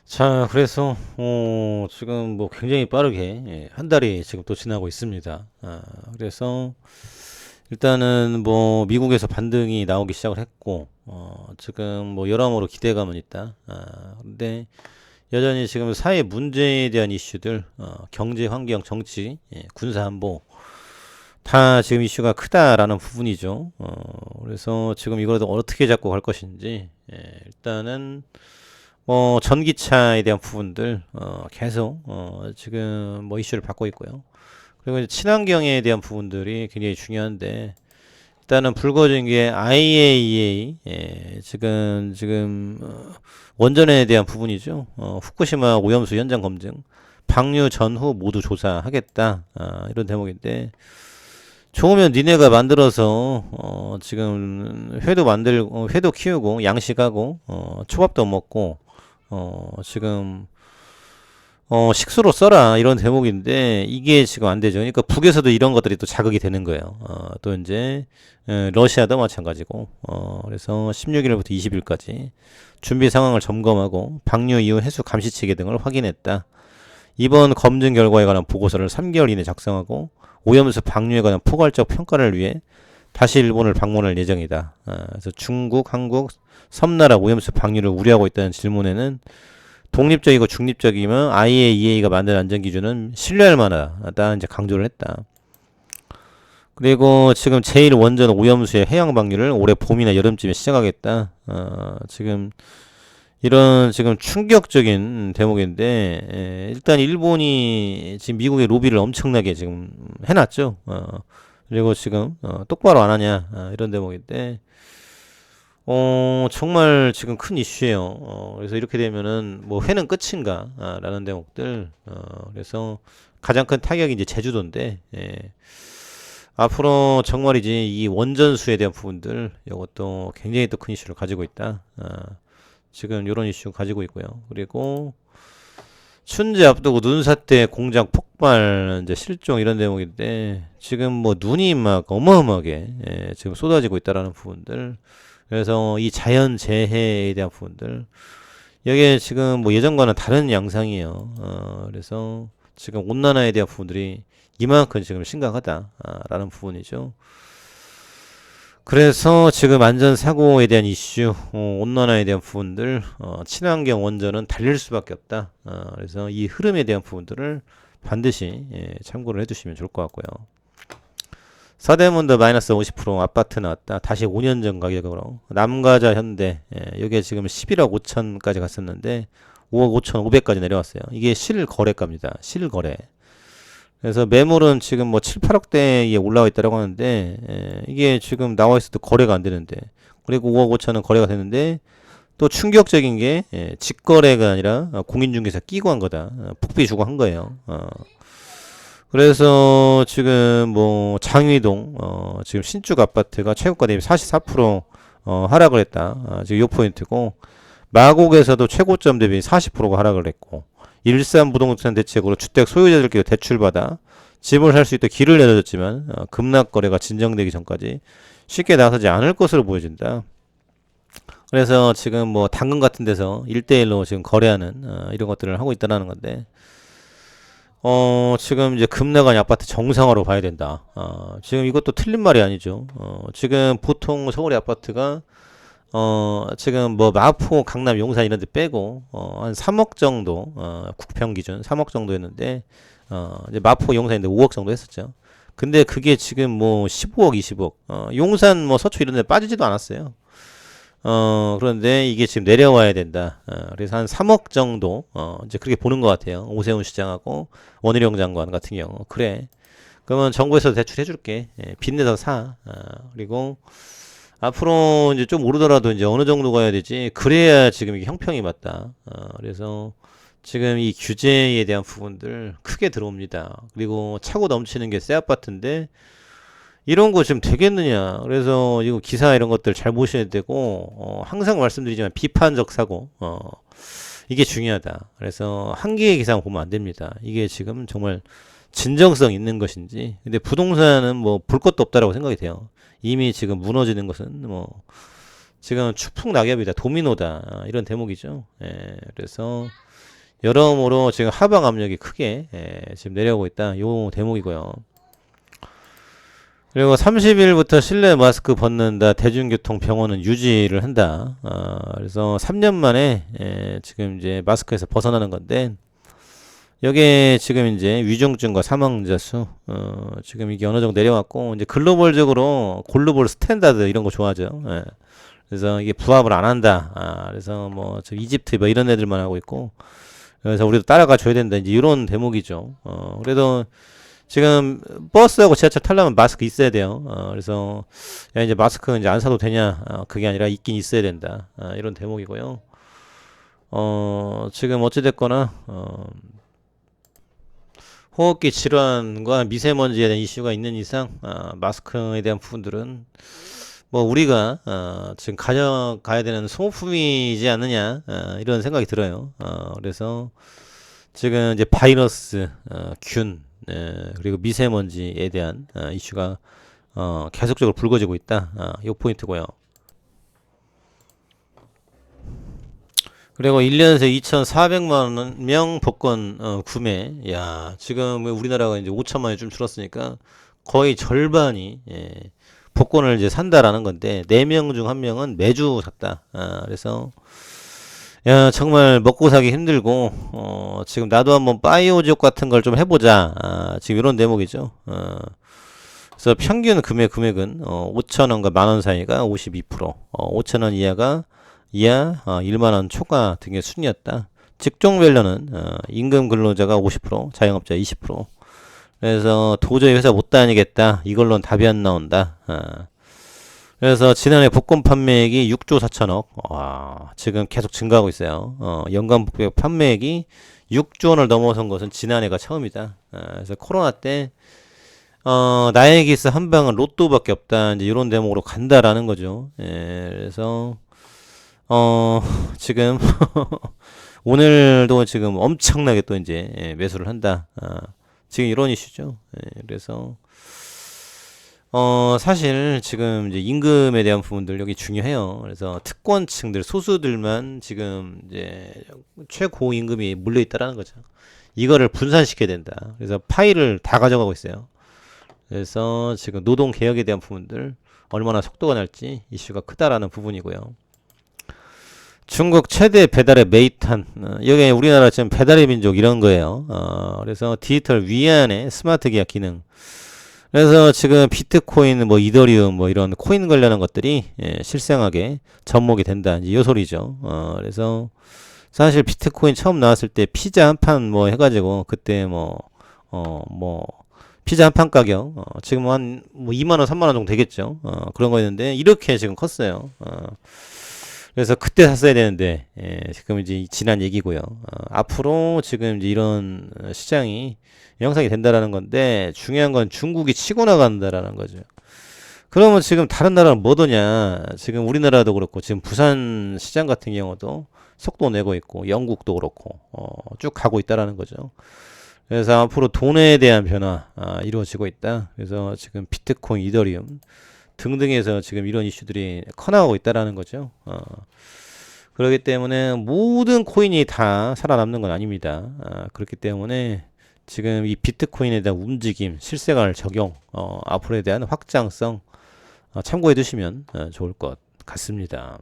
자, 그래서 지금 뭐 굉장히 빠르게 한 달이 지금 또 지나고 있습니다. 그래서 일단은 뭐 미국에서 반등이 나오기 시작을 했고 지금 뭐 여러모로 기대감은 있다. 근데 여전히 지금 사회 문제에 대한 이슈들, 경제, 환경, 정치, 군사 안보 다 지금 이슈가 크다라는 부분이죠. 그래서 지금 이걸 어떻게 잡고 갈 것인지 일단은 전기차에 대한 부분들 계속 지금 뭐 이슈를 받고 있고요. 그리고 이제 친환경에 대한 부분들이 굉장히 중요한데 일단은 불거진 게 IAEA 지금 원전에 대한 부분이죠. 후쿠시마 오염수 현장 검증 방류 전후 모두 조사하겠다 이런 대목인데 좋으면 니네가 만들어서 지금 회도 키우고 양식하고 초밥도 먹고 지금 식수로 써라 이런 대목인데 이게 지금 안 되죠. 그러니까 북에서도 이런 것들이 또 자극이 되는 거예요. 또 이제 러시아도 마찬가지고 그래서 16일부터 20일까지 준비 상황을 점검하고 방류 이후 해수 감시 체계 등을 확인했다. 이번 검증 결과에 관한 보고서를 3개월 이내 작성하고 오염수 방류에 관한 포괄적 평가를 위해 다시 일본을 방문할 예정이다. 그래서 중국, 한국, 섬나라 오염수 방류를 우려하고 있다는 질문에는 독립적이고 중립적이면 IAEA가 만든 안전 기준은 신뢰할 만하다 이제 강조를 했다. 그리고 지금 제1 원전 오염수의 해양 방류를 올해 봄이나 여름쯤에 시작하겠다. 지금 이런 지금 충격적인 대목인데 일단 일본이 지금 미국의 로비를 엄청나게 지금 해놨죠. 그리고 지금 똑바로 안 하냐 이런 대목인데 정말 지금 큰 이슈예요. 그래서 이렇게 되면은 뭐 회는 끝인가 라는 대목들 그래서 가장 큰 타격이 이제 제주도인데 앞으로 정말이지 이 원전수에 대한 부분들 이것도 굉장히 또 큰 이슈를 가지고 있다. 지금 이런 이슈 가지고 있고요. 그리고 춘제 앞두고 눈사태 공장 폭발 이제 실종 이런 대목인데 지금 뭐 눈이 막 어마어마하게 지금 쏟아지고 있다라는 부분들 그래서 이 자연 재해에 대한 부분들 여기에 지금 뭐 예전과는 다른 양상이에요. 그래서 지금 온난화에 대한 부분들이 이만큼 지금 심각하다라는 부분이죠. 그래서 지금 안전사고에 대한 이슈, 온난화에 대한 부분들, 친환경 원전은 달릴 수밖에 없다. 그래서 이 흐름에 대한 부분들을 반드시 참고를 해주시면 좋을 것 같고요. 서대문도 마이너스 50% 아파트 나왔다. 다시 5년 전 가격으로. 남가자 현대, 이게 지금 11억 5천까지 갔었는데 5억 5천 5백까지 내려왔어요. 이게 실거래가입니다. 실거래. 그래서 매물은 지금 뭐 7, 8억대에 올라와 있다고 하는데 이게 지금 나와 있어도 거래가 안 되는데 그리고 5억 5천은 거래가 되는데 또 충격적인 게 직거래가 아니라 공인중개사 끼고 한 거다. 복비 주고 한 거예요. 그래서 지금 뭐 장위동 지금 신축 아파트가 최고가 대비 44% 하락을 했다. 지금 요 포인트고 마곡에서도 최고점 대비 40%가 하락을 했고 일산 부동산 대책으로 주택 소유자들께 대출받아 집을 살 수 있도록 길을 열어줬지만 급락 거래가 진정되기 전까지 쉽게 나서지 않을 것으로 보여진다. 그래서 지금 뭐 당근 같은 데서 1대1로 지금 거래하는 이런 것들을 하고 있다는 건데 지금 이제 급락한 아파트 정상화로 봐야 된다. 지금 이것도 틀린 말이 아니죠. 지금 보통 서울의 아파트가 지금 뭐 마포, 강남, 용산 이런 데 빼고 한 3억 정도 국평 기준 3억 정도였는데 이제 마포, 용산인데 5억 정도 했었죠. 근데 그게 지금 뭐 15억, 20억 용산 뭐 서초 이런 데 빠지지도 않았어요. 그런데 이게 지금 내려와야 된다. 그래서 한 3억 정도 이제 그렇게 보는 것 같아요. 오세훈 시장하고 원희룡 장관 같은 경우 그래. 그러면 정부에서 대출해 줄게. 빚내서 사. 그리고 앞으로 이제 좀 오르더라도 이제 어느 정도 가야 되지? 그래야 지금 이게 형평이 맞다. 그래서 지금 이 규제에 대한 부분들 크게 들어옵니다. 그리고 차고 넘치는 게 새 아파트인데 이런 거 지금 되겠느냐? 그래서 이거 기사 이런 것들 잘 보셔야 되고 항상 말씀드리지만 비판적 사고 이게 중요하다. 그래서 한 개의 기사 보면 안 됩니다. 이게 지금 정말 진정성 있는 것인지. 근데 부동산은 뭐 볼 것도 없다라고 생각이 돼요. 이미 지금 무너지는 것은 뭐 지금 추풍 낙엽이다, 도미노다, 이런 대목이죠. 그래서 여러모로 지금 하방 압력이 크게 지금 내려오고 있다, 요 대목이고요. 그리고 30일부터 실내 마스크 벗는다, 대중교통 병원은 유지를 한다. 그래서 3년 만에 지금 이제 마스크에서 벗어나는 건데, 여기에 지금 이제 위중증과 사망자 수, 지금 이게 어느 정도 내려왔고, 이제 글로벌적으로 글로벌 스탠다드 이런 거 좋아하죠. 그래서 이게 부합을 안 한다. 그래서 뭐 저 이집트 뭐 이런 애들만 하고 있고, 그래서 우리도 따라가 줘야 된다, 이제 이런 대목이죠. 그래도 지금 버스하고 지하철 타려면 마스크 있어야 돼요. 그래서 야, 이제 마스크 이제 안 사도 되냐? 그게 아니라 있긴 있어야 된다. 이런 대목이고요. 지금 어찌됐거나 호흡기 질환과 미세먼지에 대한 이슈가 있는 이상 마스크에 대한 부분들은 뭐 우리가 지금 가져가야 되는 소모품이지 않느냐, 이런 생각이 들어요. 그래서 지금 이제 바이러스, 균, 그리고 미세먼지에 대한 이슈가 계속적으로 불거지고 있다. 이 포인트고요. 그리고 1년새 2,400만 명 복권 구매. 야, 지금 우리나라가 이제 5천만 원이 좀 줄었으니까 거의 절반이 복권을 이제 산다라는 건데, 4명 중 1명은 매주 샀다. 그래서 야, 정말 먹고 사기 힘들고, 지금 나도 한번 바이오족 같은 걸 좀 해보자. 지금 이런 대목이죠. 그래서 평균 금액은 5천원과 만원 사이가 52%, 5천원 이하 1만원 초과 등의 순이었다. 직종별로는 임금 근로자가 50%, 자영업자 20%. 그래서 도저히 회사 못 다니겠다, 이걸로는 답이 안 나온다. 그래서 지난해 복권 판매액이 6조 4천억, 지금 계속 증가하고 있어요. 연간 복권 판매액이 6조 원을 넘어선 것은 지난해가 처음이다. 그래서 코로나 때 나의 기스 한 방은 로또밖에 없다, 이제 이런 대목으로 간다라는 거죠. 그래서 지금 오늘도 지금 엄청나게 또 이제 매수를 한다. 지금 이런 이슈죠. 그래서 사실 지금 이제 임금에 대한 부분들 여기 중요해요. 그래서 특권층들, 소수들만 지금 이제 최고 임금이 물려 있다라는 거죠. 이거를 분산시켜야 된다. 그래서 파일을 다 가져가고 있어요. 그래서 지금 노동 개혁에 대한 부분들 얼마나 속도가 날지 이슈가 크다라는 부분이고요. 중국 최대 배달의 메이탄, 여기 우리나라 지금 배달의 민족 이런 거예요. 그래서 디지털 위안의 스마트 계약 기능. 그래서 지금 비트코인, 뭐 이더리움, 뭐 이런 코인 관련한 것들이 실생하게 접목이 된다, 이제 이 소리죠. 그래서 사실 비트코인 처음 나왔을 때 피자 한 판 뭐 해가지고 그때 뭐 피자 한 판 가격 지금 한 뭐 2만 원, 3만 원 정도 되겠죠. 그런 거였는데 이렇게 지금 컸어요. 그래서 그때 샀어야 되는데, 지금 이제 지난 얘기고요. 앞으로 지금 이제 이런 시장이 형성이 된다라는 건데, 중요한 건 중국이 치고 나간다라는 거죠. 그러면 지금 다른 나라는 뭐더냐? 지금 우리나라도 그렇고, 지금 부산 시장 같은 경우도 속도 내고 있고, 영국도 그렇고, 쭉 가고 있다라는 거죠. 그래서 앞으로 돈에 대한 변화 이루어지고 있다. 그래서 지금 비트코인, 이더리움 등등에서 지금 이런 이슈들이 커나가고 있다라는 거죠. 그렇기 때문에 모든 코인이 다 살아남는 건 아닙니다. 그렇기 때문에 지금 이 비트코인에 대한 움직임, 실생활 적용, 앞으로에 대한 확장성 참고해 두시면 좋을 것 같습니다.